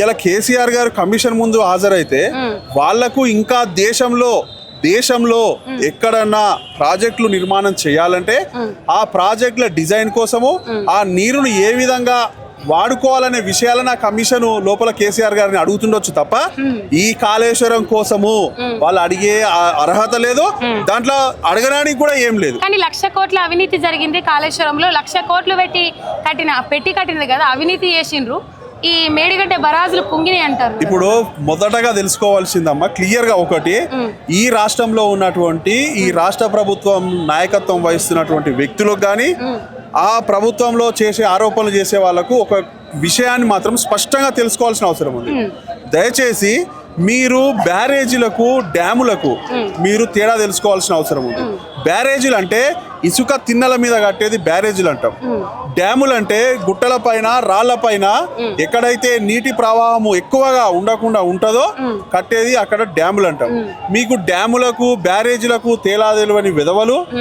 ఇలా కేసీఆర్ గారు కమిషన్ ముందు హాజరైతే వాళ్లకు ఇంకా దేశంలో ఎక్కడన్నా ప్రాజెక్టులు నిర్మాణం చేయాలంటే ఆ ప్రాజెక్టుల డిజైన్ కోసము ఆ నీరును ఏ విధంగా వాడుకోవాలనే విషయాలను ఆ కమిషన్ లోపల కేసీఆర్ గారిని అడుగుతుండొచ్చు తప్ప ఈ కాళేశ్వరం కోసము వాళ్ళు అడిగే అర్హత లేదు, దాంట్లో అడగడానికి కూడా ఏం లేదు. కానీ 1,00,000 కోట్ల అవినీతి జరిగింది కాళేశ్వరంలో. 1,00,000 కోట్లు పెట్టి కట్టినది కదా, అవినీతి చేసిండ్రు. ఈ మేడిగడ్డ బరాజులు కుంగిని అంటారు. ఇప్పుడు మొదటగా తెలుసుకోవాల్సిందమ్మా క్లియర్ గా ఒకటి, ఈ రాష్ట్రంలో ఉన్నటువంటి ఈ రాష్ట్ర ప్రభుత్వం నాయకత్వం వహిస్తున్నటువంటి వ్యక్తులకు కానీ ఆ ప్రభుత్వంలో చేసే ఆరోపణలు చేసే వాళ్ళకు ఒక విషయాన్ని మాత్రం స్పష్టంగా తెలుసుకోవాల్సిన అవసరం ఉంది. దయచేసి మీరు బ్యారేజీలకు డ్యాములకు మీరు తేడా తెలుసుకోవాల్సిన అవసరం ఉంది. బ్యారేజీలు అంటే ఇసుక తిన్నెల మీద కట్టేది బ్యారేజీలు అంటాం. డ్యాములు అంటే గుట్టల పైన రాళ్ల పైన ఎక్కడైతే నీటి ప్రవాహము ఎక్కువగా ఉండకుండా ఉంటుందో కట్టేది అక్కడ డ్యాములు అంటాం. మీకు డ్యాములకు బ్యారేజీలకు తేడా తెలియని విధవలు